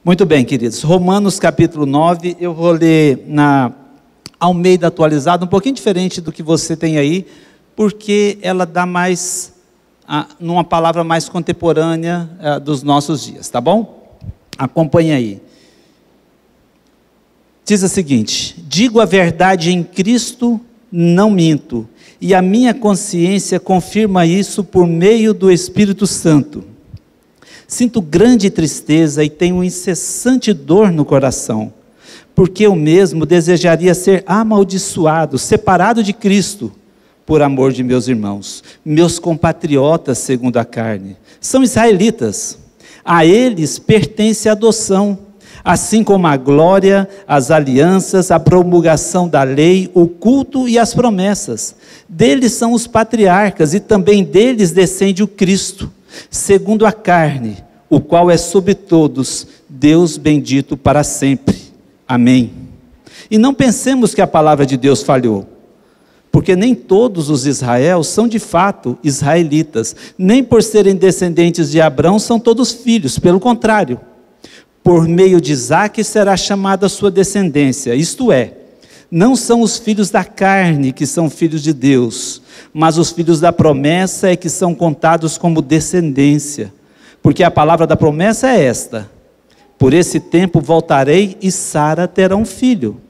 Muito bem, queridos. Romanos capítulo 9, eu vou ler na Almeida atualizada, um pouquinho diferente do que você tem aí, porque ela dá mais, numa palavra mais contemporânea dos nossos dias, tá bom? Acompanhe aí. Diz o seguinte: digo a verdade em Cristo, não minto, e a minha consciência confirma isso por meio do Espírito Santo. Sinto grande tristeza e tenho incessante dor no coração, porque eu mesmo desejaria ser amaldiçoado, separado de Cristo, por amor de meus irmãos, meus compatriotas segundo a carne. São israelitas, a eles pertence a adoção, assim como a glória, as alianças, a promulgação da lei, o culto e as promessas. Deles são os patriarcas e também deles descende o Cristo, segundo a carne, o qual é sobre todos, Deus bendito para sempre. Amém. E não pensemos que a palavra de Deus falhou, porque nem todos os Israel são de fato israelitas, nem por serem descendentes de Abraão são todos filhos, pelo contrário, por meio de Isaque será chamada a sua descendência, isto é, não são os filhos da carne que são filhos de Deus, mas os filhos da promessa é que são contados como descendência, porque a palavra da promessa é esta: por esse tempo voltarei e Sara terá um filho.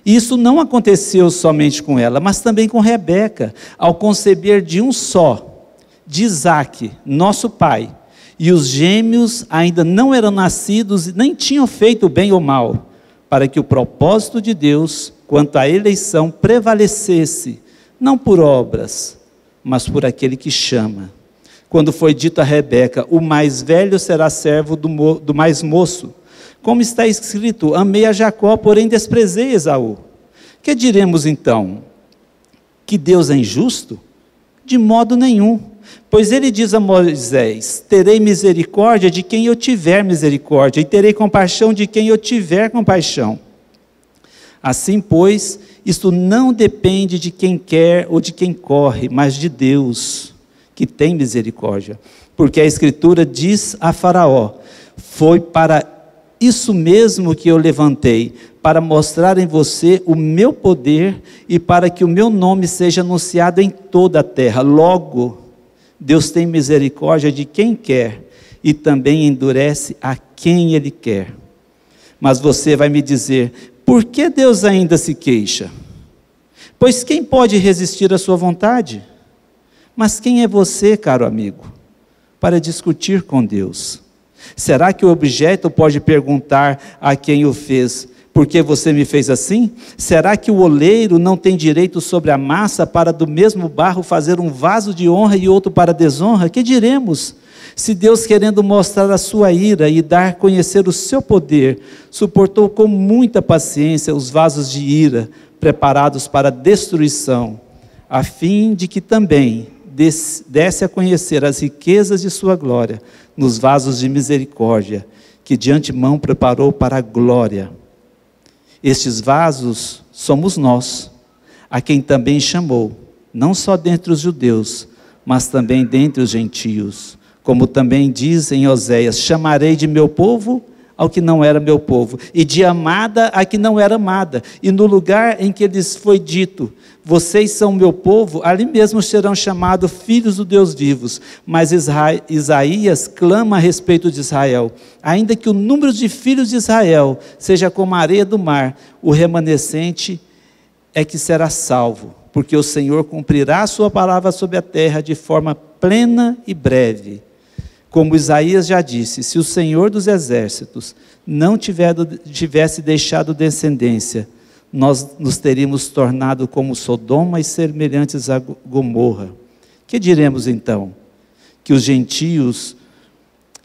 E isso não aconteceu somente com ela, mas também com Rebeca, ao conceber de um só, de Isaque, nosso pai, e os gêmeos ainda não eram nascidos e nem tinham feito bem ou mal, para que o propósito de Deus quanto à eleição prevalecesse, não por obras, mas por aquele que chama. Quando foi dito a Rebeca: o mais velho será servo do mais moço, como está escrito: amei a Jacó, porém desprezei Esaú. Que diremos então? Que Deus é injusto? De modo nenhum, pois ele diz a Moisés: terei misericórdia de quem eu tiver misericórdia, e terei compaixão de quem eu tiver compaixão. Assim, pois, isto não depende de quem quer ou de quem corre, mas de Deus, que tem misericórdia. Porque a Escritura diz a Faraó: foi para isso mesmo que eu levantei, para mostrar em você o meu poder e para que o meu nome seja anunciado em toda a terra. Logo, Deus tem misericórdia de quem quer e também endurece a quem Ele quer. Mas você vai me dizer: por que Deus ainda se queixa? Pois quem pode resistir à sua vontade? Mas quem é você, caro amigo, para discutir com Deus? Será que o objeto pode perguntar a quem o fez: por que você me fez assim? Será que o oleiro não tem direito sobre a massa para do mesmo barro fazer um vaso de honra e outro para desonra? Que diremos? Se Deus, querendo mostrar a sua ira e dar a conhecer o seu poder, suportou com muita paciência os vasos de ira preparados para destruição, a fim de que também desse a conhecer as riquezas de sua glória nos vasos de misericórdia, que de antemão preparou para a glória. Estes vasos somos nós, a quem também chamou, não só dentre os judeus, mas também dentre os gentios. Como também diz em Oséias: chamarei de meu povo ao que não era meu povo, e de amada a que não era amada. E no lugar em que lhes foi dito: vocês são meu povo, ali mesmo serão chamados filhos do Deus vivos. Mas Isaías clama a respeito de Israel: ainda que o número de filhos de Israel seja como a areia do mar, o remanescente é que será salvo, porque o Senhor cumprirá a sua palavra sobre a terra de forma plena e breve. Como Isaías já disse: se o Senhor dos exércitos não tivesse deixado descendência, nós nos teríamos tornado como Sodoma e semelhantes a Gomorra. Que diremos então? Que os gentios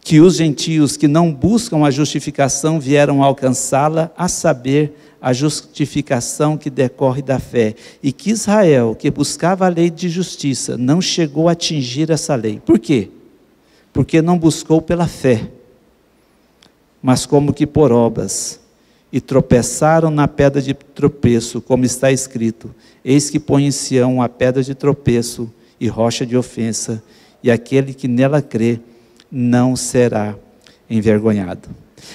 que não buscam a justificação vieram alcançá-la, a saber, a justificação que decorre da fé, e que Israel, que buscava a lei de justiça, não chegou a atingir essa lei. Por quê? Porque não buscou pela fé, mas como que por obras, e tropeçaram na pedra de tropeço, como está escrito: eis que põe em Sião a pedra de tropeço e rocha de ofensa, e aquele que nela crê não será envergonhado.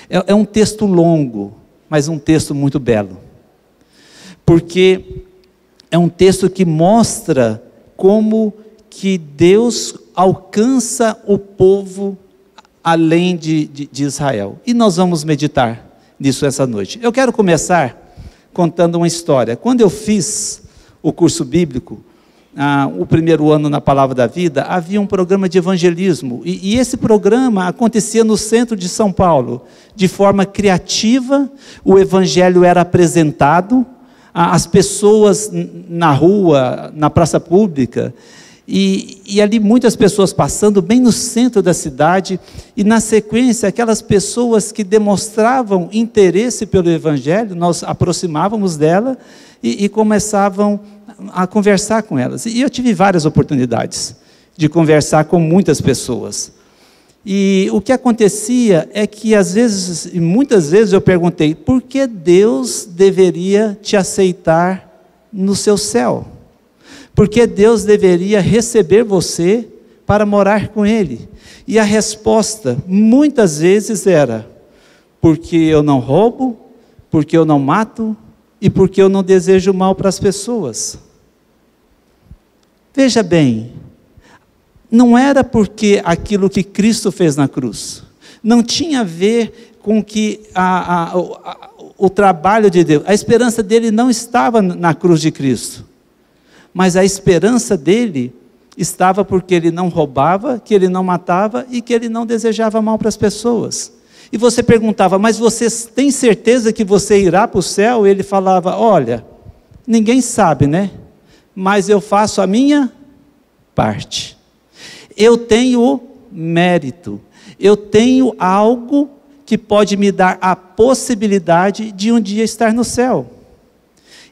É um texto longo, mas um texto muito belo. Porque é um texto que mostra como que Deus alcança o povo além de Israel. E nós vamos meditar nisso essa noite. Eu quero começar contando uma história. Quando eu fiz o curso bíblico, o primeiro ano na Palavra da Vida, havia um programa de evangelismo, e esse programa acontecia no centro de São Paulo, de forma criativa. O evangelho era apresentado, as pessoas na rua, na praça pública, e ali muitas pessoas passando bem no centro da cidade, e na sequência aquelas pessoas que demonstravam interesse pelo evangelho, nós aproximávamos dela e começavam a conversar com elas. E eu tive várias oportunidades de conversar com muitas pessoas. E o que acontecia é que às vezes, e muitas vezes eu perguntei, por que Deus deveria te aceitar no seu céu? Por que Deus deveria receber você para morar com Ele? E a resposta, muitas vezes era, porque eu não roubo, porque eu não mato, e porque eu não desejo mal para as pessoas. Veja bem, não era porque aquilo que Cristo fez na cruz, não tinha a ver com que o trabalho de Deus, a esperança dele não estava na cruz de Cristo, mas a esperança dele estava porque ele não roubava, que ele não matava e que ele não desejava mal para as pessoas. E você perguntava, mas você tem certeza que você irá para o céu? E ele falava, olha, ninguém sabe, né? Mas eu faço a minha parte. Eu tenho mérito. Eu tenho algo que pode me dar a possibilidade de um dia estar no céu.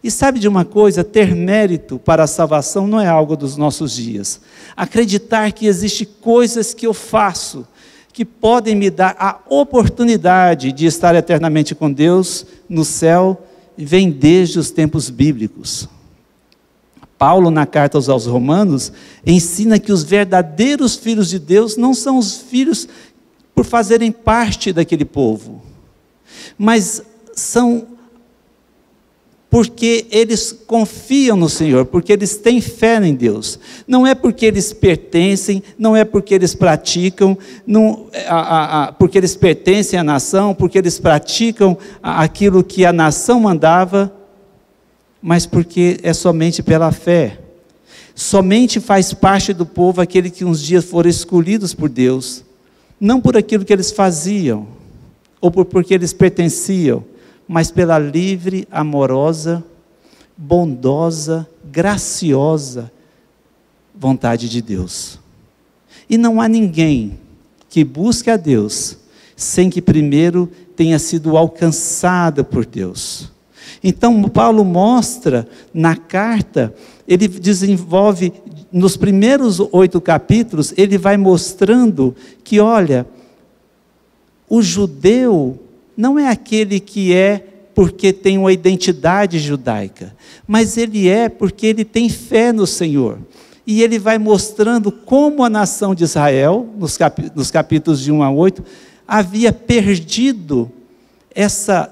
E sabe de uma coisa? Ter mérito para a salvação não é algo dos nossos dias. Acreditar que existem coisas que eu faço que podem me dar a oportunidade de estar eternamente com Deus no céu, vem desde os tempos bíblicos. Paulo, na carta aos Romanos, ensina que os verdadeiros filhos de Deus não são os filhos por fazerem parte daquele povo, mas são porque eles confiam no Senhor, porque eles têm fé em Deus. Não é porque eles pertencem, não é porque eles praticam, porque eles pertencem à nação, porque eles praticam aquilo que a nação mandava, mas porque é somente pela fé. Somente faz parte do povo aquele que uns dias foram escolhidos por Deus, não por aquilo que eles faziam, ou porque eles pertenciam, mas pela livre, amorosa, bondosa, graciosa vontade de Deus. E não há ninguém que busque a Deus sem que primeiro tenha sido alcançado por Deus. Então Paulo mostra na carta, ele desenvolve nos primeiros 8 capítulos, ele vai mostrando que, olha, o judeu não é aquele que é porque tem uma identidade judaica, mas ele é porque ele tem fé no Senhor. E ele vai mostrando como a nação de Israel, nos capítulos de 1 a 8, havia perdido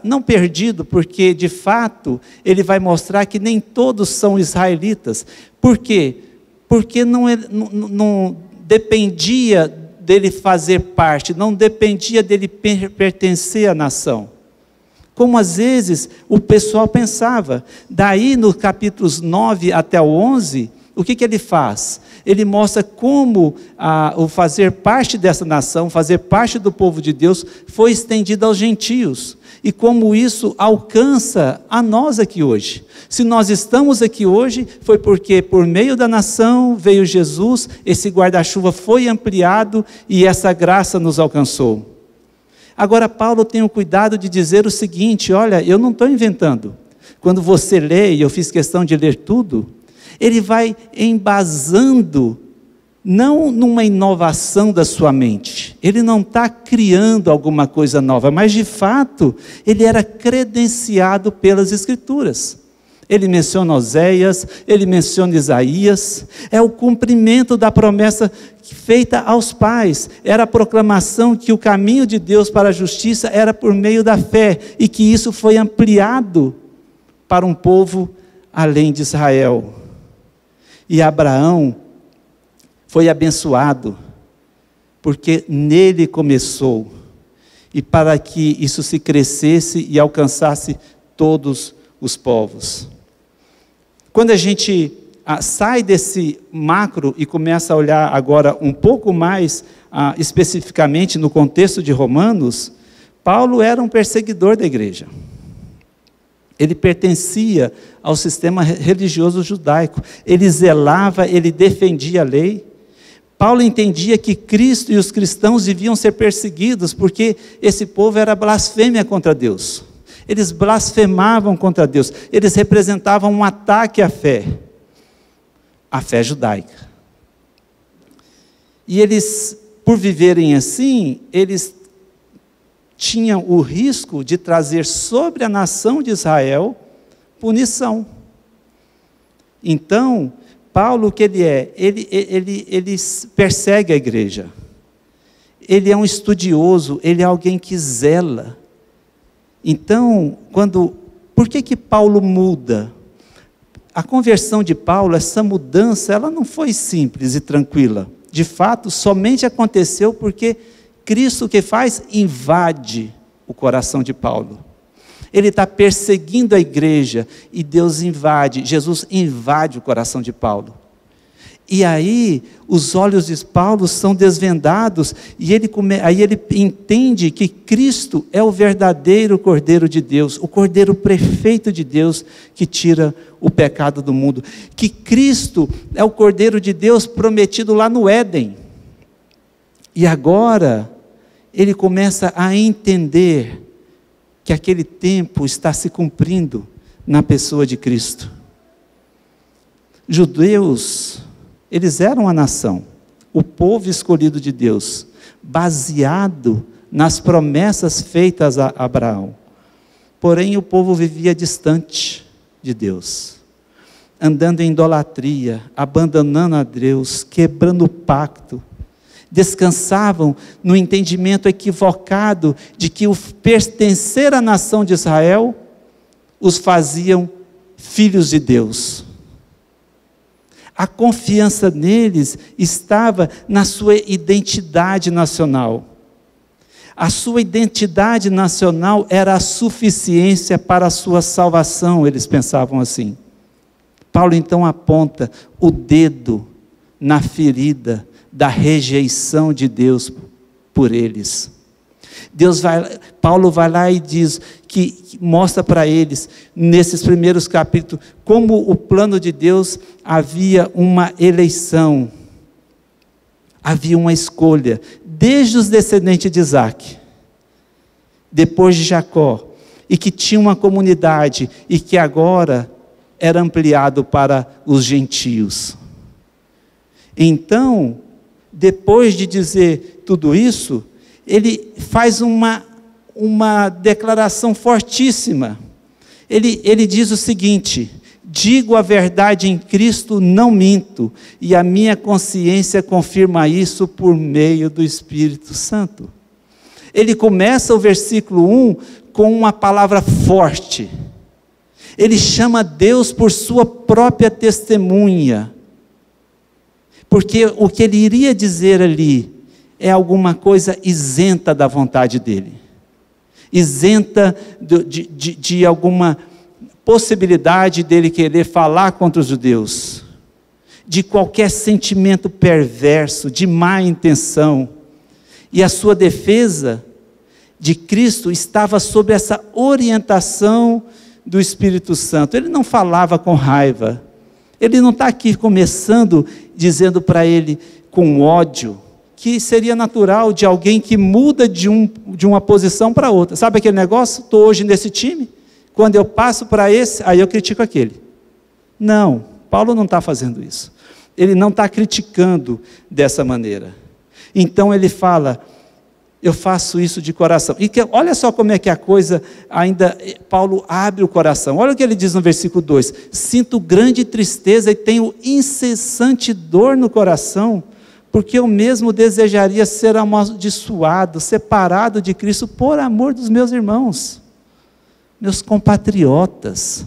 não perdido, porque de fato ele vai mostrar que nem todos são israelitas. Por quê? Porque não dependia dele fazer parte, não dependia dele pertencer à nação. Como às vezes o pessoal pensava. Daí no capítulos 9 até o 11, o que ele faz? Ele mostra como o fazer parte dessa nação, fazer parte do povo de Deus, foi estendido aos gentios. E como isso alcança a nós aqui hoje. Se nós estamos aqui hoje, foi porque por meio da nação veio Jesus, esse guarda-chuva foi ampliado e essa graça nos alcançou. Agora Paulo tem o cuidado de dizer o seguinte, olha, eu não estou inventando. Quando você lê, e eu fiz questão de ler tudo, ele vai embasando, não numa inovação da sua mente, ele não está criando alguma coisa nova, mas de fato, ele era credenciado pelas Escrituras. Ele menciona Oséias, ele menciona Isaías, é o cumprimento da promessa feita aos pais, era a proclamação que o caminho de Deus para a justiça era por meio da fé, e que isso foi ampliado para um povo além de Israel. E Abraão foi abençoado, porque nele começou, e para que isso se crescesse e alcançasse todos os povos. Quando a gente sai desse macro e começa a olhar agora um pouco mais especificamente no contexto de Romanos, Paulo era um perseguidor da igreja. Ele pertencia ao sistema religioso judaico, ele zelava, ele defendia a lei. Paulo entendia que Cristo e os cristãos deviam ser perseguidos, porque esse povo era blasfêmia contra Deus. Eles blasfemavam contra Deus, eles representavam um ataque à fé judaica. E eles, por viverem assim, eles tinham o risco de trazer sobre a nação de Israel punição. Então, Paulo, o que ele é? Ele persegue a igreja. Ele é um estudioso, ele é alguém que zela. Então, por que Paulo muda? A conversão de Paulo, essa mudança, ela não foi simples e tranquila. De fato, somente aconteceu porque Cristo, o que faz? Invade o coração de Paulo. Ele está perseguindo a igreja e Deus invade, Jesus invade o coração de Paulo. E aí, os olhos de Paulo são desvendados, e aí ele entende que Cristo é o verdadeiro Cordeiro de Deus, o Cordeiro perfeito de Deus, que tira o pecado do mundo. Que Cristo é o Cordeiro de Deus prometido lá no Éden. E agora, ele começa a entender que aquele tempo está se cumprindo na pessoa de Cristo. Judeus, eles eram a nação, o povo escolhido de Deus, baseado nas promessas feitas a Abraão. Porém, o povo vivia distante de Deus, andando em idolatria, abandonando a Deus, quebrando o pacto. Descansavam no entendimento equivocado de que o pertencer à nação de Israel os faziam filhos de Deus. A confiança neles estava na sua identidade nacional. A sua identidade nacional era a suficiência para a sua salvação, eles pensavam assim. Paulo então aponta o dedo na ferida da rejeição de Deus por eles. Paulo vai lá e diz, que mostra para eles, nesses primeiros capítulos, como o plano de Deus havia uma eleição, havia uma escolha, desde os descendentes de Isaac, depois de Jacó, e que tinha uma comunidade, e que agora era ampliado para os gentios. Então, depois de dizer tudo isso, ele faz uma declaração fortíssima. Ele diz o seguinte: digo a verdade em Cristo, não minto, e a minha consciência confirma isso por meio do Espírito Santo. Ele começa o versículo 1 com uma palavra forte. Ele chama Deus por sua própria testemunha. Porque o que ele iria dizer ali é alguma coisa isenta da vontade dele. Isenta de alguma possibilidade dele querer falar contra os judeus. De qualquer sentimento perverso, de má intenção. E a sua defesa de Cristo estava sob essa orientação do Espírito Santo. Ele não falava com raiva. Ele não está aqui começando dizendo para ele com ódio, que seria natural de alguém que muda de uma posição para outra. Sabe aquele negócio? Estou hoje nesse time, quando eu passo para esse, aí eu critico aquele. Não, Paulo não está fazendo isso. Ele não está criticando dessa maneira. Então ele fala, Eu faço isso de coração. E olha só como é que a coisa ainda, Paulo abre o coração. Olha o que ele diz no versículo 2: sinto grande tristeza e tenho incessante dor no coração, porque eu mesmo desejaria ser amaldiçoado, separado de Cristo, por amor dos meus irmãos, meus compatriotas,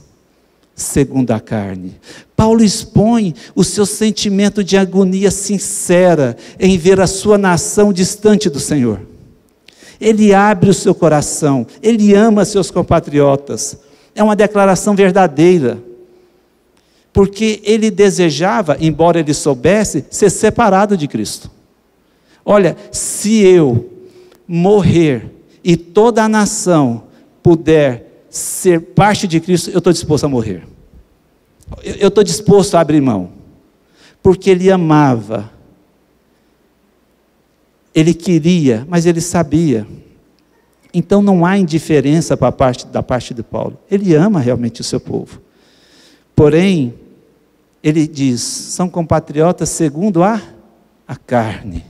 segundo a carne. Paulo expõe o seu sentimento de agonia sincera em ver a sua nação distante do Senhor. Ele abre o seu coração, ele ama seus compatriotas. É uma declaração verdadeira, porque ele desejava, embora ele soubesse, ser separado de Cristo. Olha, se eu morrer e toda a nação puder ser parte de Cristo, eu estou disposto a morrer. Eu estou disposto a abrir mão, porque ele amava. Ele queria, mas ele sabia. Então não há indiferença da parte de Paulo. Ele ama realmente o seu povo. Porém, ele diz, são compatriotas segundo a carne.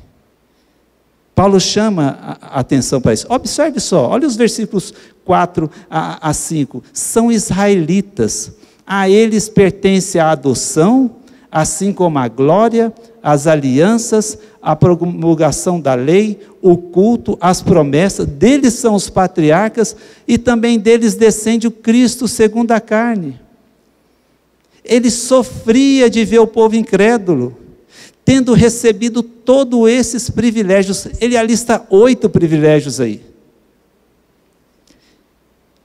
Paulo chama a atenção para isso. Observe só, olha os versículos 4 a 5. São israelitas, a eles pertence a adoção, assim como a glória, as alianças, a promulgação da lei, o culto, as promessas, deles são os patriarcas, e também deles descende o Cristo segundo a carne. Ele sofria de ver o povo incrédulo, tendo recebido todos esses privilégios. Ele alista 8 privilégios aí.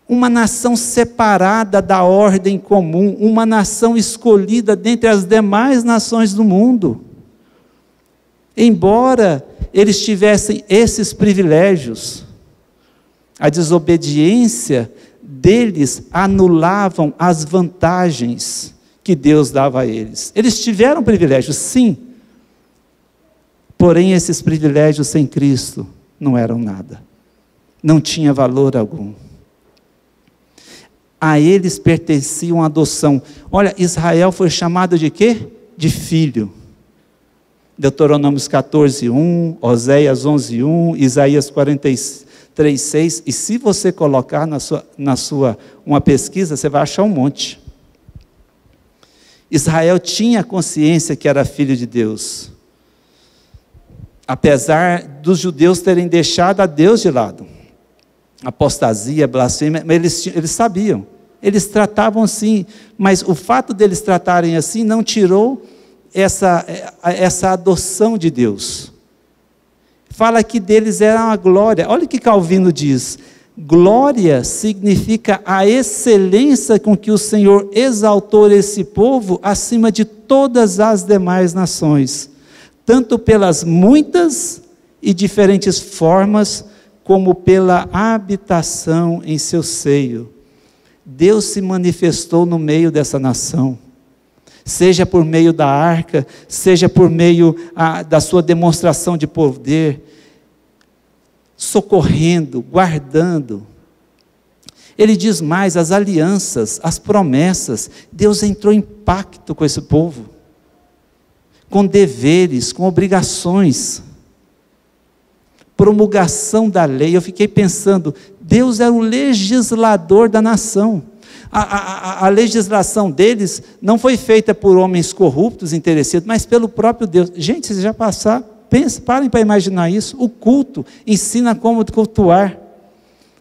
Uma nação separada da ordem comum, uma nação escolhida dentre as demais nações do mundo. Embora eles tivessem esses privilégios, a desobediência deles anulavam as vantagens que Deus dava a eles. Eles tiveram privilégios, sim, porém esses privilégios sem Cristo não eram nada, não tinha valor algum. A eles pertenciam a adoção. Olha, Israel foi chamado de quê? De filho. Deuteronômios 14:1, Oséias 11:1, Isaías 43:6. E se você colocar na sua uma pesquisa, você vai achar um monte. Israel tinha consciência que era filho de Deus, apesar dos judeus terem deixado a Deus de lado. Apostasia, blasfêmia, mas eles sabiam, eles tratavam assim, mas o fato deles tratarem assim não tirou essa adoção de Deus. Fala que deles era uma glória. Olha o que Calvino diz: glória significa a excelência com que o Senhor exaltou esse povo acima de todas as demais nações, tanto pelas muitas e diferentes formas, como pela habitação em seu seio. Deus se manifestou no meio dessa nação, seja por meio da arca, seja por meio da sua demonstração de poder, socorrendo, guardando. Ele diz mais, as alianças, as promessas, Deus entrou em pacto com esse povo, com deveres, com obrigações, promulgação da lei. Eu fiquei pensando, Deus era o legislador da nação. A legislação deles não foi feita por homens corruptos, interessados, mas pelo próprio Deus. Gente, vocês já passaram, parem para imaginar isso. O culto ensina como cultuar.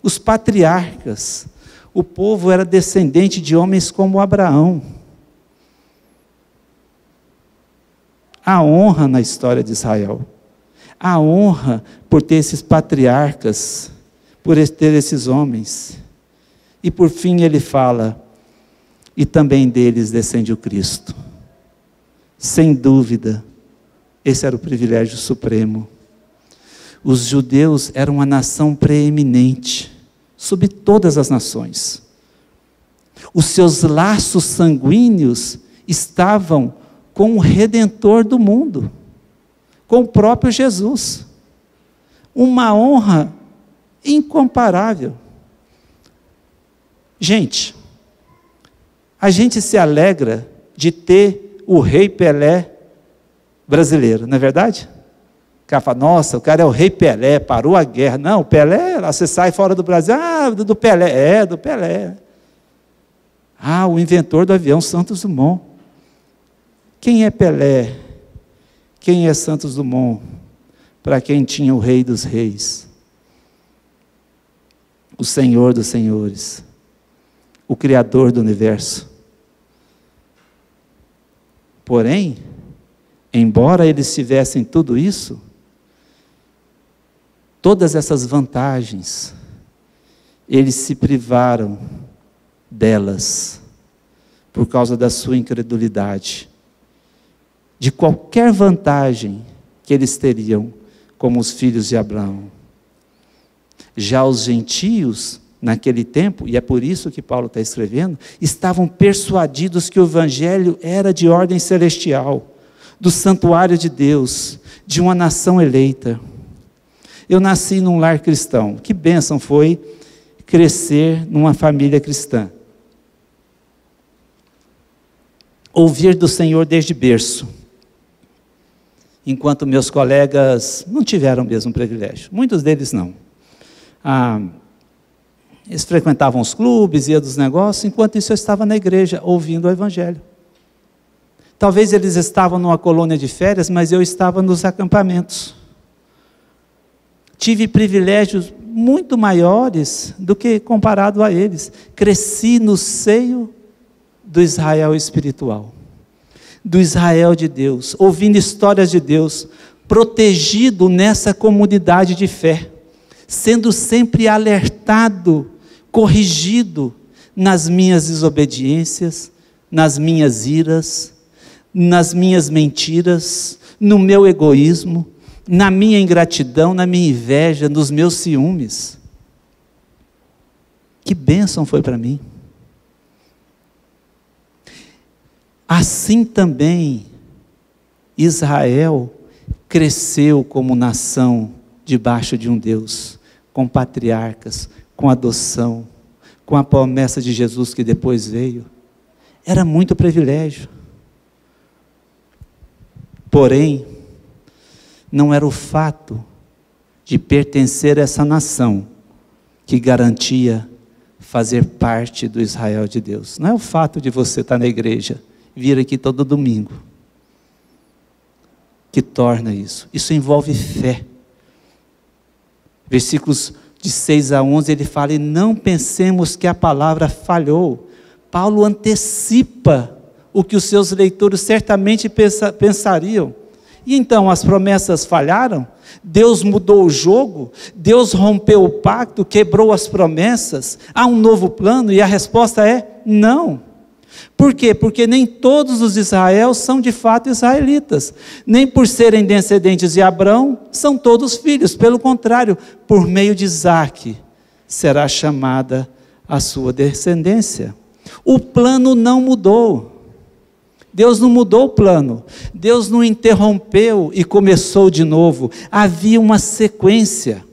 Os patriarcas, o povo era descendente de homens como Abraão. A honra na história de Israel, a honra por ter esses patriarcas, por ter esses homens. E por fim ele fala, e também deles descende o Cristo. Sem dúvida, esse era o privilégio supremo. Os judeus eram uma nação preeminente, sobre todas as nações. Os seus laços sanguíneos estavam com o Redentor do mundo, com o próprio Jesus. Uma honra incomparável. Gente, a gente se alegra de ter o Rei Pelé brasileiro, não é verdade? O cara fala, nossa, o cara é o rei Pelé, parou a guerra. Não, o Pelé, lá você sai fora do Brasil, do Pelé, do Pelé. O inventor do avião, Santos Dumont. Quem é Pelé? Quem é Santos Dumont? Para quem tinha o rei dos reis, o Senhor dos senhores, o Criador do universo. Porém, embora eles tivessem tudo isso, todas essas vantagens, eles se privaram delas, por causa da sua incredulidade, de qualquer vantagem que eles teriam, como os filhos de Abraão. Já os gentios, naquele tempo, e é por isso que Paulo está escrevendo, estavam persuadidos que o evangelho era de ordem celestial, do santuário de Deus, de uma nação eleita. Eu nasci num lar cristão. Que bênção foi crescer numa família cristã. Ouvir do Senhor desde berço. Enquanto meus colegas não tiveram o mesmo privilégio. Muitos deles não. Eles frequentavam os clubes, iam dos negócios, enquanto isso eu estava na igreja, ouvindo o evangelho. Talvez eles estavam numa colônia de férias, mas eu estava nos acampamentos. Tive privilégios muito maiores do que comparado a eles. Cresci no seio do Israel espiritual, do Israel de Deus, ouvindo histórias de Deus, protegido nessa comunidade de fé, sendo sempre alertado, corrigido nas minhas desobediências, nas minhas iras, nas minhas mentiras, no meu egoísmo, na minha ingratidão, na minha inveja, nos meus ciúmes. Que bênção foi para mim. Assim também Israel cresceu como nação debaixo de um Deus, com patriarcas, com adoção, com a promessa de Jesus que depois veio. Era muito privilégio. Porém, não era o fato de pertencer a essa nação que garantia fazer parte do Israel de Deus. Não é o fato de você estar na igreja, vir aqui todo domingo, que torna isso. Isso envolve fé. Versículos de 6 a 11, ele fala, e não pensemos que a palavra falhou. Paulo antecipa o que os seus leitores certamente pensariam. E então, as promessas falharam? Deus mudou o jogo? Deus rompeu o pacto, quebrou as promessas? Há um novo plano? E a resposta é não. Por quê? Porque nem todos os Israel são de fato israelitas. Nem por serem descendentes de Abraão, são todos filhos. Pelo contrário, por meio de Isaque, será chamada a sua descendência. O plano não mudou. Deus não mudou o plano, Deus não interrompeu e começou de novo, havia uma sequência.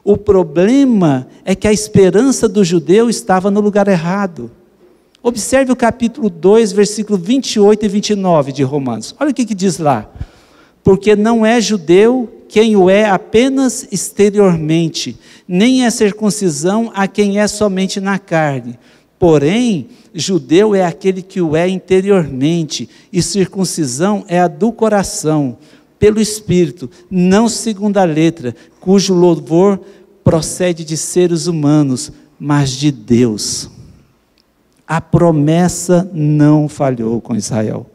O problema é que a esperança do judeu estava no lugar errado. Observe o capítulo 2, versículo 28 e 29 de Romanos, olha o que diz lá, porque não é judeu quem o é apenas exteriormente, nem é circuncisão a quem é somente na carne, porém, judeu é aquele que o é interiormente, e circuncisão é a do coração, pelo Espírito, não segundo a letra, cujo louvor procede de seres humanos, mas de Deus. A promessa não falhou com Israel,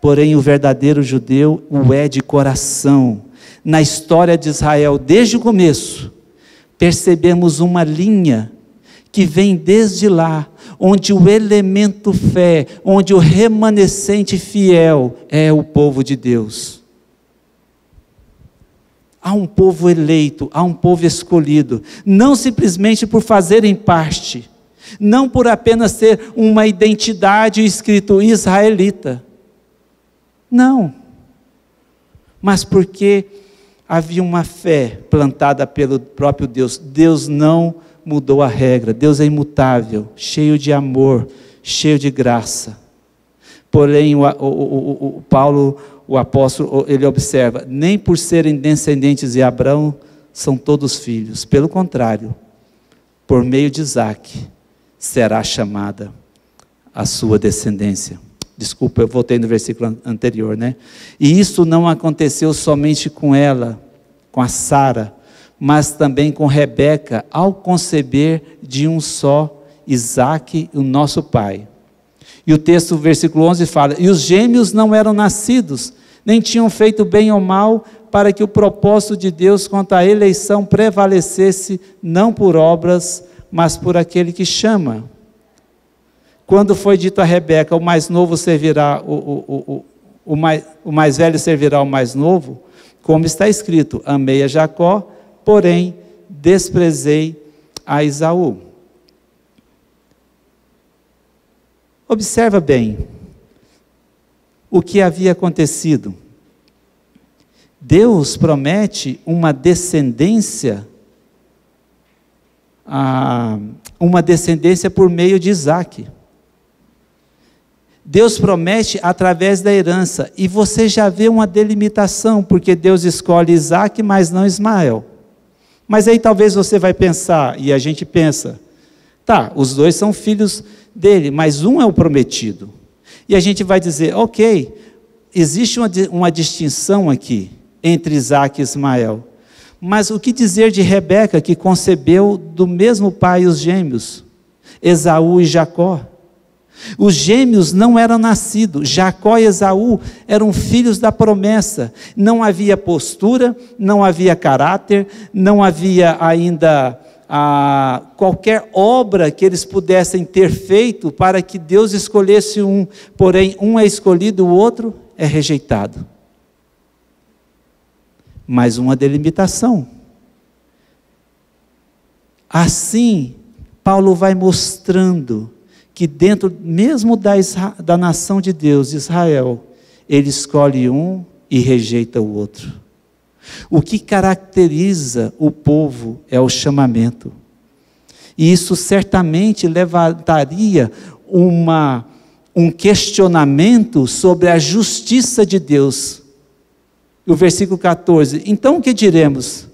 porém o verdadeiro judeu o é de coração. Na história de Israel, desde o começo, percebemos uma linha que vem desde lá, onde o elemento fé, onde o remanescente fiel é o povo de Deus. Há um povo eleito, há um povo escolhido, não simplesmente por fazerem parte, não por apenas ter uma identidade escrito israelita, não, mas porque havia uma fé plantada pelo próprio Deus. Deus não mudou a regra, Deus é imutável, cheio de amor, cheio de graça. Porém, Paulo o apóstolo, ele observa, nem por serem descendentes de Abraão, são todos filhos. Pelo contrário, por meio de Isaque, será chamada a sua descendência. Desculpa, eu voltei no versículo anterior, né? E isso não aconteceu somente com ela, com a Sara, mas também com Rebeca, ao conceber de um só Isaque, o nosso pai. E o texto, versículo 11 fala, e os gêmeos não eram nascidos, nem tinham feito bem ou mal, para que o propósito de Deus quanto à eleição prevalecesse, não por obras, mas por aquele que chama. Quando foi dito a Rebeca, o mais novo servirá, o mais velho servirá ao mais novo, como está escrito, amei a Jacó, porém desprezei a Esaú. Observa bem o que havia acontecido. Deus promete uma descendência por meio de Isaque. Deus promete através da herança, e você já vê uma delimitação, porque Deus escolhe Isaque, mas não Ismael. Mas aí talvez você vai pensar, e a gente pensa, tá, os dois são filhos dele, mas um é o prometido. E a gente vai dizer, ok, existe uma distinção aqui, entre Isaque e Ismael. Mas o que dizer de Rebeca, que concebeu do mesmo pai os gêmeos, Esaú e Jacó? Os gêmeos não eram nascidos, Jacó e Esaú eram filhos da promessa, não havia postura, não havia caráter, não havia ainda qualquer obra que eles pudessem ter feito para que Deus escolhesse um, porém um é escolhido, o outro é rejeitado. Mais uma delimitação. Assim, Paulo vai mostrando que dentro mesmo da nação de Deus, Israel, ele escolhe um e rejeita o outro. O que caracteriza o povo é o chamamento. E isso certamente levantaria um questionamento sobre a justiça de Deus. O versículo 14, então o que diremos?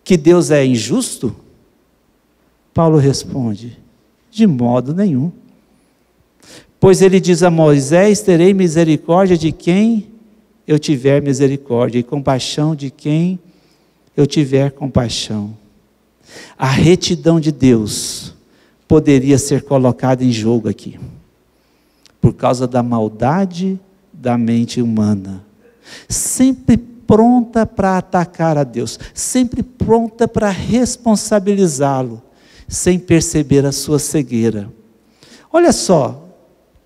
Que Deus é injusto? Paulo responde, de modo nenhum. Pois ele diz a Moisés, terei misericórdia de quem eu tiver misericórdia, e compaixão de quem eu tiver compaixão. A retidão de Deus poderia ser colocada em jogo aqui, por causa da maldade da mente humana, sempre pronta para atacar a Deus, sempre pronta para responsabilizá-lo, sem perceber a sua cegueira. Olha só,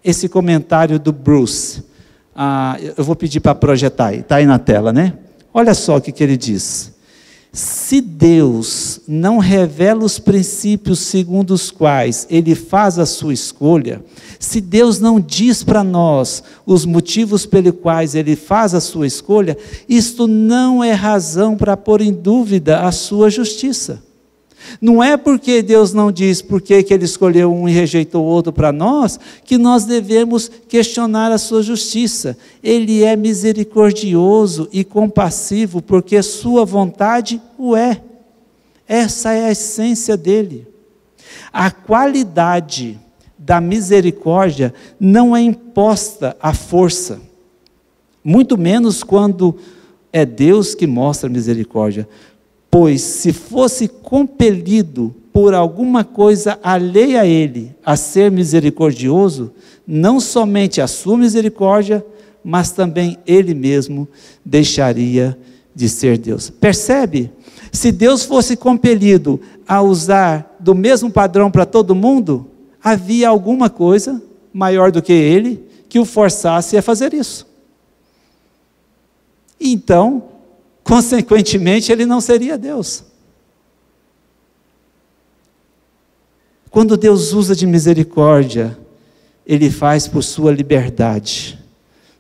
esse comentário do Bruce, eu vou pedir para projetar, está aí na tela, né? Olha só o que ele diz. Se Deus não revela os princípios segundo os quais Ele faz a sua escolha, se Deus não diz para nós os motivos pelos quais Ele faz a sua escolha, isto não é razão para pôr em dúvida a sua justiça. Não é porque Deus não diz por que Ele escolheu um e rejeitou o outro para nós, que nós devemos questionar a sua justiça. Ele é misericordioso e compassivo, porque sua vontade o é. Essa é a essência dele. A qualidade da misericórdia não é imposta à força, muito menos quando é Deus que mostra misericórdia. Pois se fosse compelido por alguma coisa alheia a Ele a ser misericordioso, não somente a sua misericórdia, mas também Ele mesmo deixaria de ser Deus. Percebe? Se Deus fosse compelido a usar do mesmo padrão para todo mundo, havia alguma coisa maior do que Ele que o forçasse a fazer isso. Então, consequentemente, ele não seria Deus. Quando Deus usa de misericórdia, Ele faz por sua liberdade,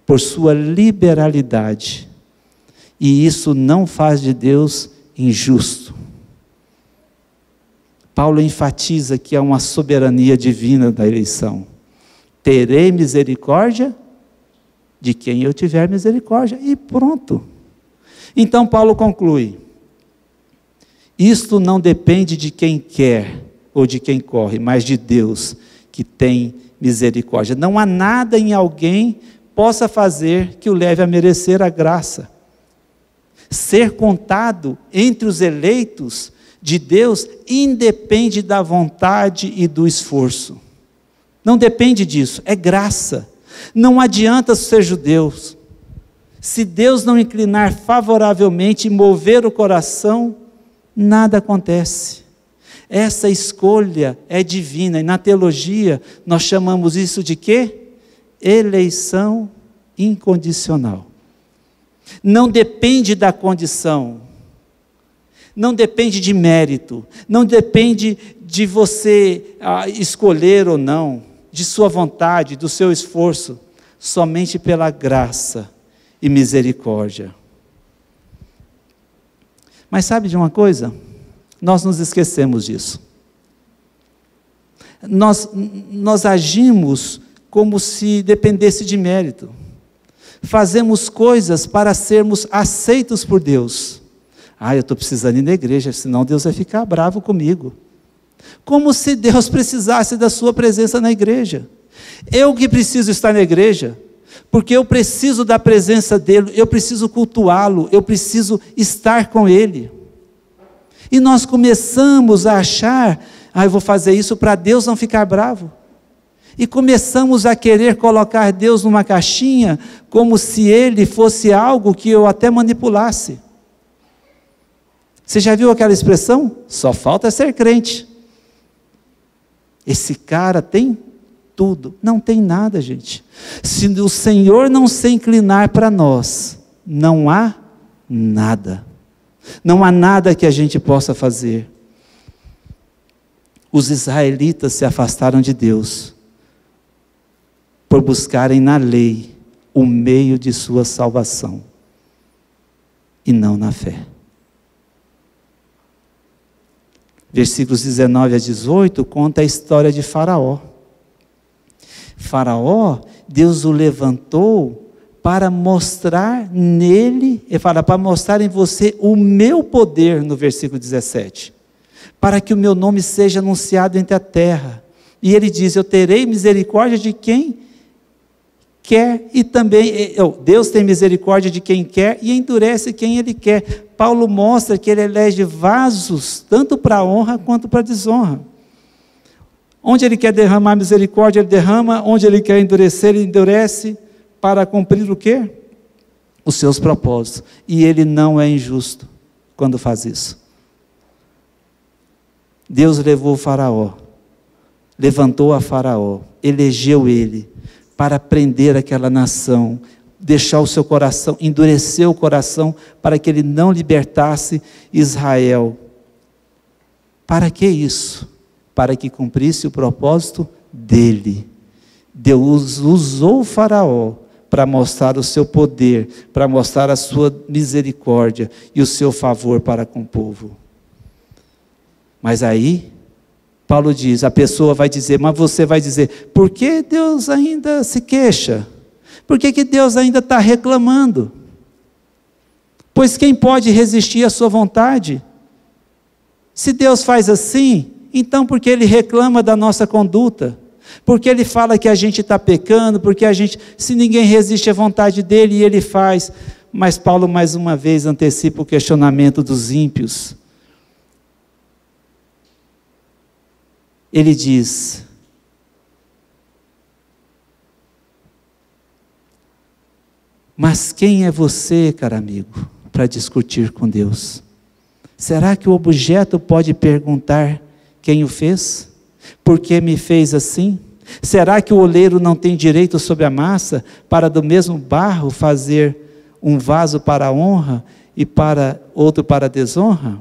por sua liberalidade. E isso não faz de Deus injusto. Paulo enfatiza que há uma soberania divina da eleição. Terei misericórdia de quem eu tiver misericórdia, e pronto. Então Paulo conclui: isto não depende de quem quer ou de quem corre, mas de Deus que tem misericórdia. Não há nada em alguém possa fazer que o leve a merecer a graça. Ser contado entre os eleitos de Deus independe da vontade e do esforço. Não depende disso, é graça. Não adianta ser judeu. Se Deus não inclinar favoravelmente e mover o coração, nada acontece. Essa escolha é divina, e na teologia nós chamamos isso de quê? Eleição incondicional. Não depende da condição, não depende de mérito, não depende de você escolher ou não, de sua vontade, do seu esforço, somente pela graça e misericórdia. Mas sabe de uma coisa? Nós nos esquecemos disso. Nós agimos como se dependesse de mérito. Fazemos coisas para sermos aceitos por Deus. Eu estou precisando ir na igreja, senão Deus vai ficar bravo comigo. Como se Deus precisasse da sua presença na igreja. Eu que preciso estar na igreja, porque eu preciso da presença dele, eu preciso cultuá-lo, eu preciso estar com ele. E nós começamos a achar, eu vou fazer isso para Deus não ficar bravo. E começamos a querer colocar Deus numa caixinha, como se Ele fosse algo que eu até manipulasse. Você já viu aquela expressão? Só falta ser crente. Esse cara tem tudo. Não tem nada, gente. Se o Senhor não se inclinar para nós, não há nada. Não há nada que a gente possa fazer. Os israelitas se afastaram de Deus por buscarem na lei o meio de sua salvação e não na fé. Versículos 19 a 18 conta a história de Faraó. Faraó, Deus o levantou para mostrar nele, ele fala, para mostrar em você o meu poder, no versículo 17, para que o meu nome seja anunciado entre a terra. E ele diz, eu terei misericórdia de quem quer, e também, Deus tem misericórdia de quem quer, e endurece quem Ele quer. Paulo mostra que Ele elege vasos, tanto para a honra quanto para a desonra. Onde Ele quer derramar misericórdia, Ele derrama, onde Ele quer endurecer, Ele endurece, para cumprir o quê? Os seus propósitos. E Ele não é injusto quando faz isso. Deus levou o Faraó, levantou a Faraó, elegeu ele, para prender aquela nação, deixar o seu coração, endurecer o coração, para que ele não libertasse Israel. Para que isso? Para que cumprisse o propósito dele. Deus usou o Faraó para mostrar o seu poder, para mostrar a sua misericórdia e o seu favor para com o povo. Mas aí, Paulo diz, a pessoa vai dizer, mas você vai dizer, por que Deus ainda se queixa? Por que Deus ainda está reclamando? Pois quem pode resistir à sua vontade? Se Deus faz assim, então por que Ele reclama da nossa conduta? Porque Ele fala que a gente está pecando, porque se ninguém resiste à vontade dEle, Ele faz. Mas Paulo mais uma vez antecipa o questionamento dos ímpios. Ele diz, mas quem é você, caro amigo, para discutir com Deus? Será que o objeto pode perguntar quem o fez? Por que me fez assim? Será que o oleiro não tem direito sobre a massa, para do mesmo barro fazer um vaso para a honra e para outro para a desonra?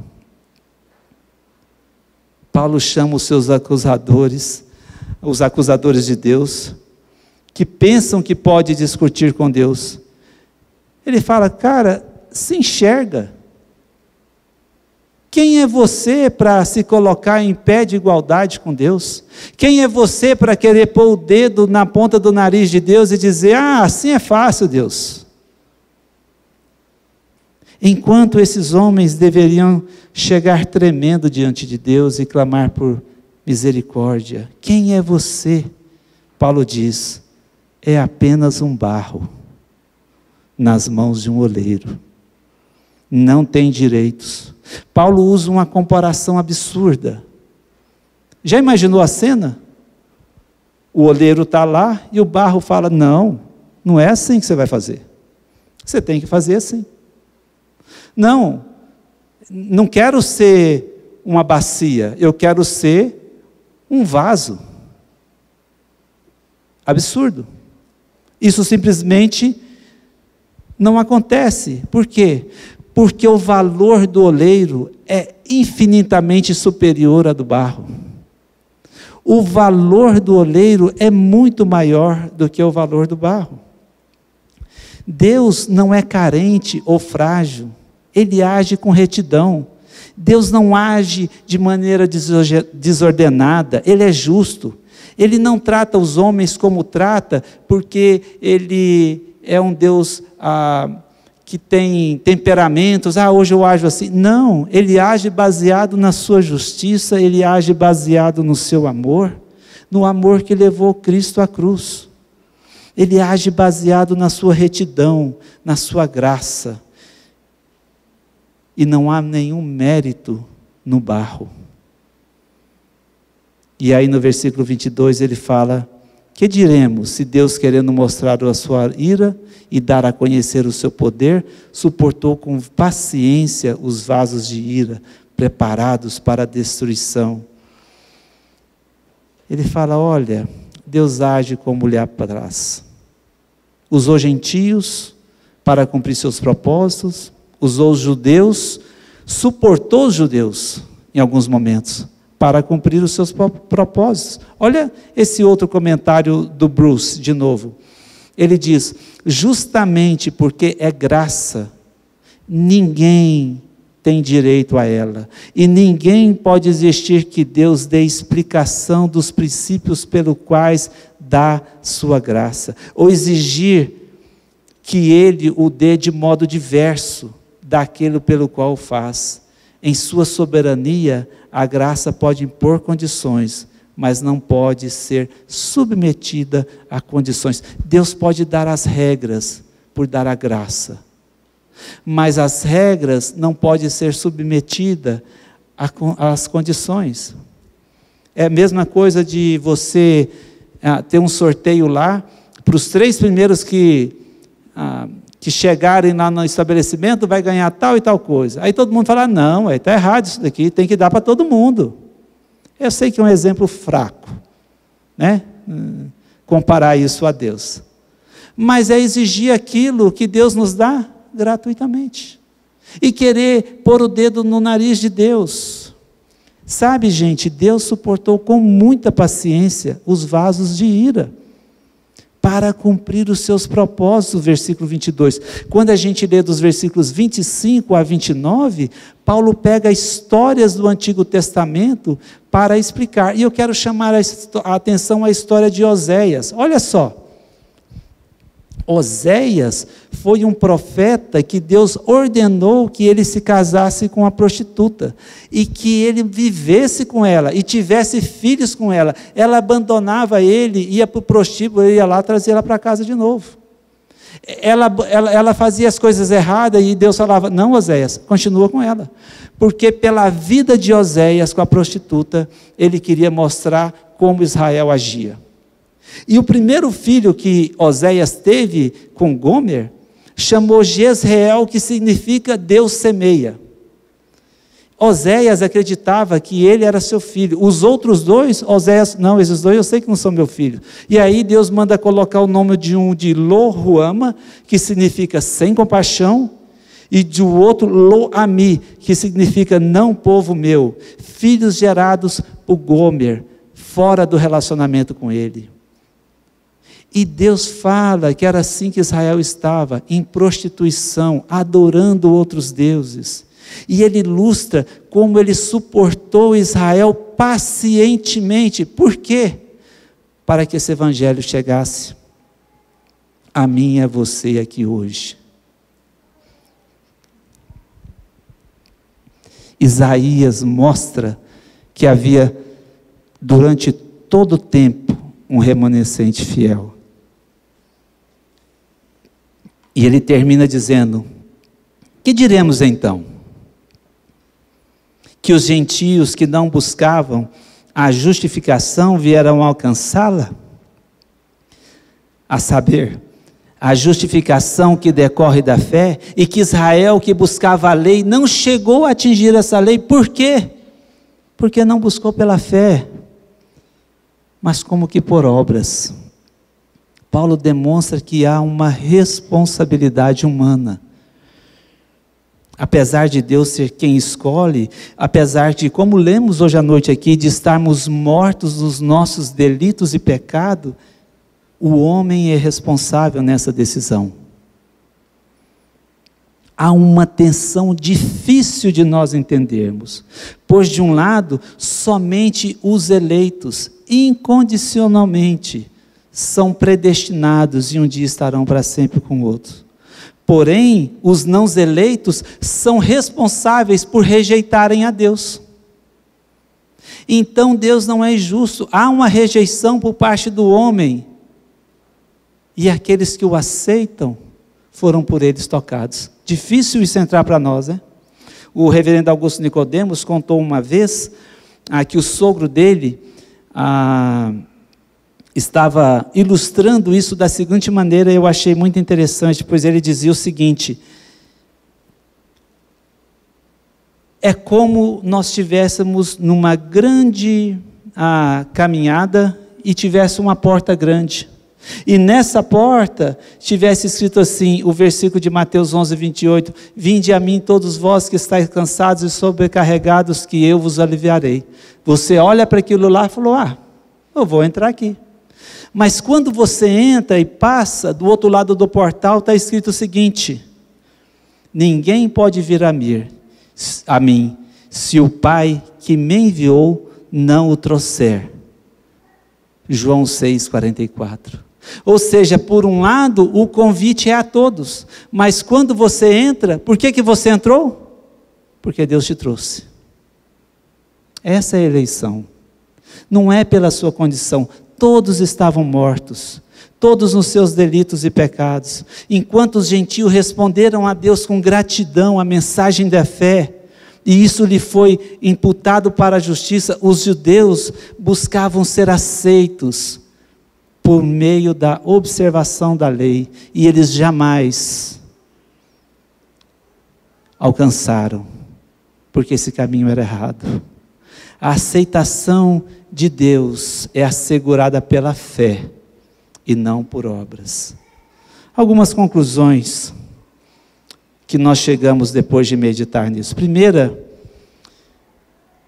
Paulo chama os seus acusadores, os acusadores de Deus, que pensam que pode discutir com Deus. Ele fala, cara, se enxerga. Quem é você para se colocar em pé de igualdade com Deus? Quem é você para querer pôr o dedo na ponta do nariz de Deus e dizer, assim é fácil, Deus? Enquanto esses homens deveriam chegar tremendo diante de Deus e clamar por misericórdia, quem é você? Paulo diz, é apenas um barro nas mãos de um oleiro. Não tem direitos. Paulo usa uma comparação absurda. Já imaginou a cena? O oleiro está lá e o barro fala, não é assim que você vai fazer. Você tem que fazer assim. Não quero ser uma bacia, eu quero ser um vaso. Absurdo. Isso simplesmente não acontece. Por quê? Porque o valor do oleiro é infinitamente superior ao do barro. O valor do oleiro é muito maior do que o valor do barro. Deus não é carente ou frágil, Ele age com retidão. Deus não age de maneira desordenada, Ele é justo. Ele não trata os homens como trata, porque Ele é um Deus que tem temperamentos, hoje eu ajo assim. Não, Ele age baseado na sua justiça, Ele age baseado no seu amor, no amor que levou Cristo à cruz. Ele age baseado na sua retidão, na sua graça. E não há nenhum mérito no barro. E aí no versículo 22 ele fala, que diremos se Deus, querendo mostrar a sua ira e dar a conhecer o seu poder, suportou com paciência os vasos de ira, preparados para a destruição. Ele fala, olha, Deus age como lhe apraz. Usou gentios para cumprir seus propósitos, usou os judeus, suportou os judeus em alguns momentos, para cumprir os seus propósitos. Olha esse outro comentário do Bruce, de novo. Ele diz, justamente porque é graça, ninguém tem direito a ela, e ninguém pode exigir que Deus dê explicação dos princípios pelos quais dá sua graça, ou exigir que Ele o dê de modo diverso daquilo pelo qual o faz. Em sua soberania, a graça pode impor condições, mas não pode ser submetida a condições. Deus pode dar as regras por dar a graça, mas as regras não podem ser submetidas às condições. É a mesma coisa de você ter um sorteio lá, para os 3 primeiros que chegarem lá no estabelecimento, vai ganhar tal e tal coisa. Aí todo mundo fala, não, está errado isso daqui, tem que dar para todo mundo. Eu sei que é um exemplo fraco, né? Comparar isso a Deus. Mas é exigir aquilo que Deus nos dá gratuitamente. E querer pôr o dedo no nariz de Deus. Sabe, gente, Deus suportou com muita paciência os vasos de ira, para cumprir os seus propósitos, versículo 22. Quando a gente lê dos versículos 25 a 29, Paulo pega histórias do Antigo Testamento para explicar. E eu quero chamar a atenção à história de Oséias. Olha só. Oséias foi um profeta que Deus ordenou que ele se casasse com uma prostituta, e que ele vivesse com ela, e tivesse filhos com ela. Ela abandonava ele, ia para o prostíbulo, ele ia lá, trazia ela para casa de novo. Ela fazia as coisas erradas, e Deus falava, não, Oséias, continua com ela, porque pela vida de Oséias com a prostituta, ele queria mostrar como Israel agia. E o primeiro filho que Oséias teve com Gomer, chamou Jezreel, que significa Deus semeia. Oséias acreditava que ele era seu filho. Os outros 2, Oséias, não, esses 2 eu sei que não são meu filho. E aí Deus manda colocar o nome de um de Lo-Ruama, que significa sem compaixão, e do outro Lo-Ami, que significa não povo meu. Filhos gerados por Gomer, fora do relacionamento com ele. E Deus fala que era assim que Israel estava, em prostituição, adorando outros deuses. E ele ilustra como ele suportou Israel pacientemente. Por quê? Para que esse evangelho chegasse a mim e a você aqui hoje. Isaías mostra que havia, durante todo o tempo, um remanescente fiel. E ele termina dizendo: que diremos então? Que os gentios que não buscavam a justificação vieram alcançá-la? A saber, a justificação que decorre da fé, e que Israel, que buscava a lei, não chegou a atingir essa lei. Por quê? Porque não buscou pela fé, mas como que por obras. Paulo demonstra que há uma responsabilidade humana. Apesar de Deus ser quem escolhe, apesar de, como lemos hoje à noite aqui, de estarmos mortos nos nossos delitos e pecado, o homem é responsável nessa decisão. Há uma tensão difícil de nós entendermos, pois de um lado, somente os eleitos, incondicionalmente, são predestinados e um dia estarão para sempre com o outro. Porém, os não eleitos são responsáveis por rejeitarem a Deus. Então Deus não é injusto, há uma rejeição por parte do homem, e aqueles que o aceitam foram por eles tocados. Difícil isso entrar para nós, né? O reverendo Augusto Nicodemos contou uma vez que o sogro dele estava ilustrando isso da seguinte maneira, eu achei muito interessante, pois ele dizia o seguinte: é como nós estivéssemos numa grande caminhada e tivesse uma porta grande, e nessa porta tivesse escrito assim, o versículo de Mateus 11, 28, vinde a mim todos vós que estáis cansados e sobrecarregados, que eu vos aliviarei. Você olha para aquilo lá e falou: eu vou entrar aqui. Mas quando você entra e passa, do outro lado do portal está escrito o seguinte: ninguém pode vir a mim, se o Pai que me enviou não o trouxer. João 6,44. Ou seja, por um lado, o convite é a todos, mas quando você entra, por que você entrou? Porque Deus te trouxe. Essa é a eleição. Não é pela sua condição. Todos estavam mortos, todos nos seus delitos e pecados. Enquanto os gentios responderam a Deus com gratidão, a mensagem da fé, e isso lhe foi imputado para a justiça, os judeus buscavam ser aceitos por meio da observação da lei, e eles jamais alcançaram, porque esse caminho era errado. A aceitação de Deus é assegurada pela fé e não por obras. Algumas conclusões que nós chegamos depois de meditar nisso. Primeira,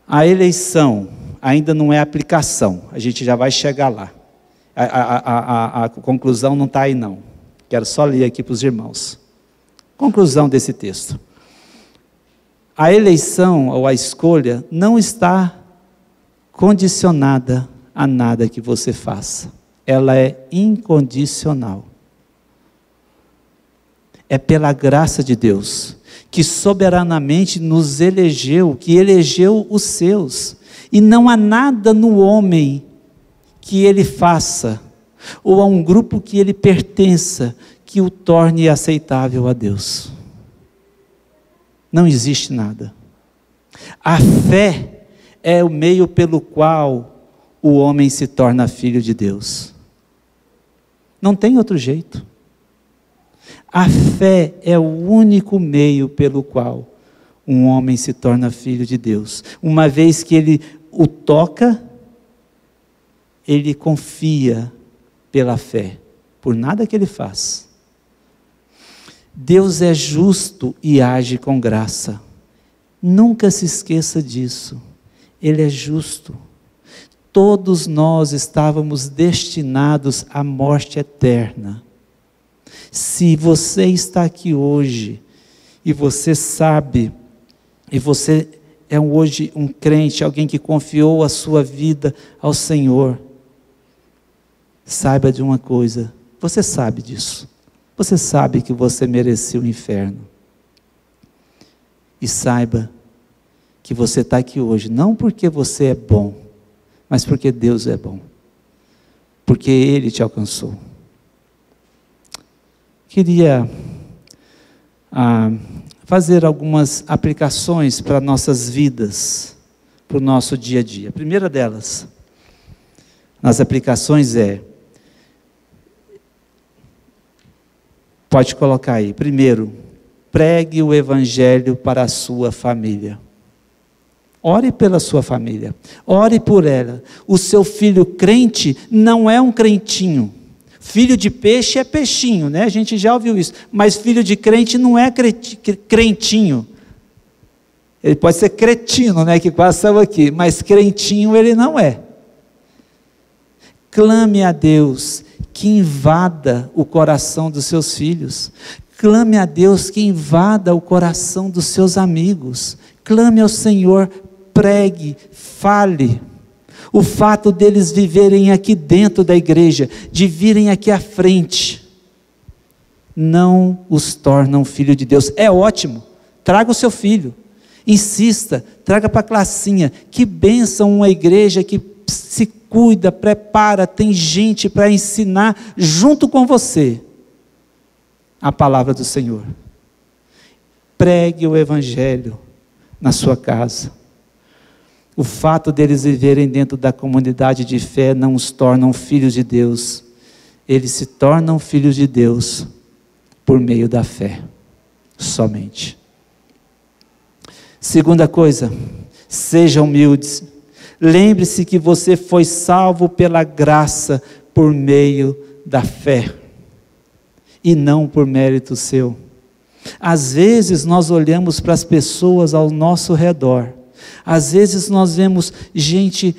a eleição ainda não é aplicação, a gente já vai chegar lá. A conclusão não está aí não, quero só ler aqui para os irmãos. Conclusão desse texto: a eleição ou a escolha não está condicionada a nada que você faça, ela é incondicional. É pela graça de Deus, que soberanamente nos elegeu, que elegeu os seus, e não há nada no homem que ele faça, ou a um grupo que ele pertença, que o torne aceitável a Deus. Não existe nada. A fé é o meio pelo qual o homem se torna filho de Deus. Não tem outro jeito. A fé é o único meio pelo qual um homem se torna filho de Deus. Uma vez que ele o toca, ele confia pela fé, por nada que ele faz. Deus é justo e age com graça. Nunca se esqueça disso. Ele é justo. Todos nós estávamos destinados à morte eterna. Se você está aqui hoje e você sabe e você é hoje um crente, alguém que confiou a sua vida ao Senhor, saiba de uma coisa, você sabe disso, você sabe que você merecia o inferno, e saiba que você está aqui hoje, não porque você é bom, mas porque Deus é bom, porque Ele te alcançou. Queria fazer algumas aplicações para nossas vidas, para o nosso dia a dia. A primeira delas, nas aplicações pode colocar aí, primeiro, pregue o Evangelho para a sua família. Ore pela sua família, ore por ela. O seu filho crente não é um crentinho. Filho de peixe é peixinho, né? A gente já ouviu isso. Mas filho de crente não é crentinho. Ele pode ser cretino, né? Que quase saiu aqui. Mas crentinho ele não é. Clame a Deus que invada o coração dos seus filhos. Clame a Deus que invada o coração dos seus amigos. Clame ao Senhor, pregue, fale. O fato deles viverem aqui dentro da igreja, de virem aqui à frente, não os tornam filho de Deus. É ótimo, traga o seu filho, insista, traga para a classinha. Que bênção uma igreja que se cuida, prepara, tem gente para ensinar junto com você a palavra do Senhor. Pregue o Evangelho na sua casa. O fato deles viverem dentro da comunidade de fé não os tornam filhos de Deus. Eles se tornam filhos de Deus por meio da fé, somente. Segunda coisa, sejam humildes. Lembre-se que você foi salvo pela graça por meio da fé, e não por mérito seu. Às vezes nós olhamos para as pessoas ao nosso redor, às vezes nós vemos gente,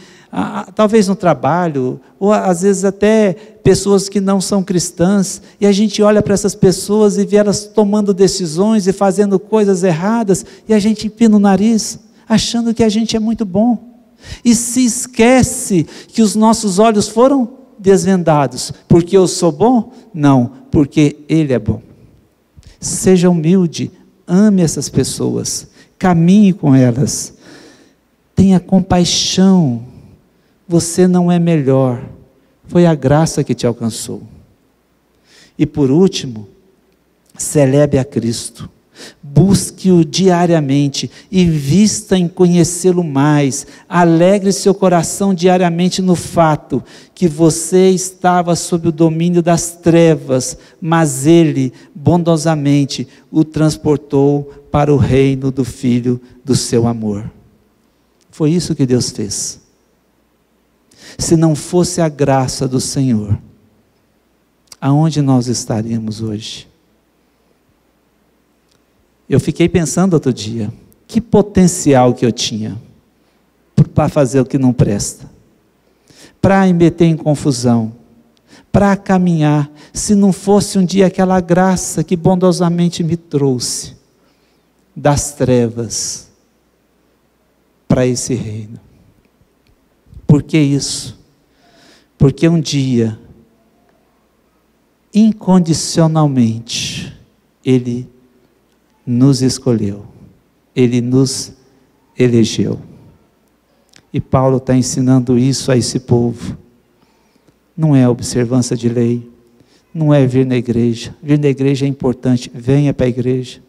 talvez no trabalho, ou às vezes até pessoas que não são cristãs, e a gente olha para essas pessoas e vê elas tomando decisões e fazendo coisas erradas, e a gente empina o nariz, achando que a gente é muito bom, e se esquece que os nossos olhos foram desvendados, porque eu sou bom? Não, porque Ele é bom. Seja humilde, ame essas pessoas, caminhe com elas, tenha compaixão. Você não é melhor, foi a graça que te alcançou. E por último, celebre a Cristo, busque-o diariamente, invista em conhecê-lo mais, alegre seu coração diariamente no fato que você estava sob o domínio das trevas, mas Ele bondosamente o transportou para o reino do Filho do seu amor. Foi isso que Deus fez. Se não fosse a graça do Senhor, aonde nós estaríamos hoje? Eu fiquei pensando outro dia, que potencial que eu tinha para fazer o que não presta, para meter em confusão, para caminhar, se não fosse um dia aquela graça que bondosamente me trouxe das trevas para esse reino. Por que isso? Porque um dia, incondicionalmente, Ele nos escolheu, Ele nos elegeu. E Paulo está ensinando isso a esse povo. Não é observância de lei, não é vir na igreja. Vir na igreja é importante, venha para a igreja.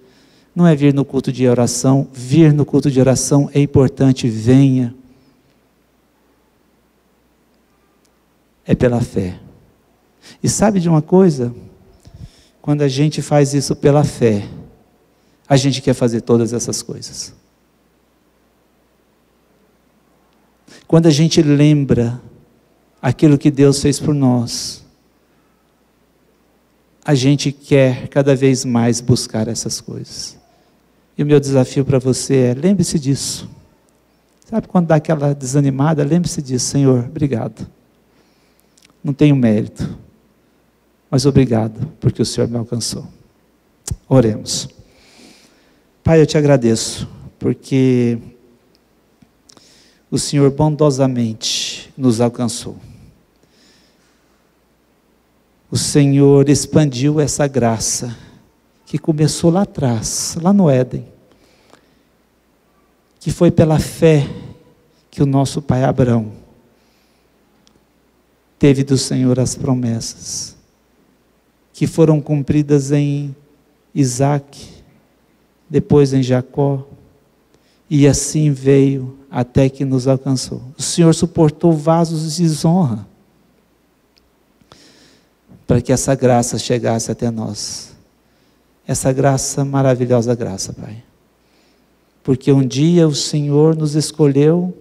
Não é vir no culto de oração, vir no culto de oração é importante, venha. É pela fé. E sabe de uma coisa? Quando a gente faz isso pela fé, a gente quer fazer todas essas coisas. Quando a gente lembra aquilo que Deus fez por nós, a gente quer cada vez mais buscar essas coisas. E o meu desafio para você é, lembre-se disso. Sabe quando dá aquela desanimada? Lembre-se disso. Senhor, obrigado. Não tenho mérito, mas obrigado, porque o Senhor me alcançou. Oremos. Pai, eu te agradeço porque o Senhor bondosamente nos alcançou. O Senhor expandiu essa graça que começou lá atrás, lá no Éden, que foi pela fé que o nosso pai Abraão teve do Senhor as promessas, que foram cumpridas em Isaac, depois em Jacó, e assim veio até que nos alcançou. O Senhor suportou vasos de desonra, para que essa graça chegasse até nós. Essa graça, maravilhosa graça, Pai. Porque um dia o Senhor nos escolheu,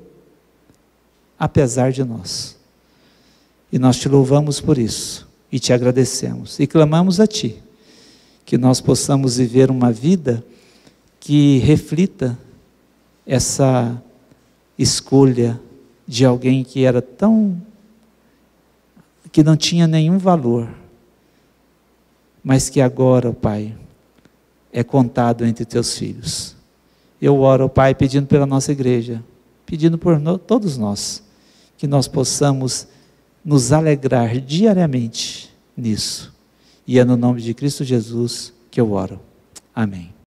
apesar de nós. E nós te louvamos por isso, e te agradecemos, e clamamos a Ti, que nós possamos viver uma vida que reflita essa escolha de alguém que era que não tinha nenhum valor, mas que agora, Pai, é contado entre Teus filhos. Eu oro, Pai, pedindo pela nossa igreja, pedindo por todos nós, que nós possamos nos alegrar diariamente nisso. E é no nome de Cristo Jesus que eu oro. Amém.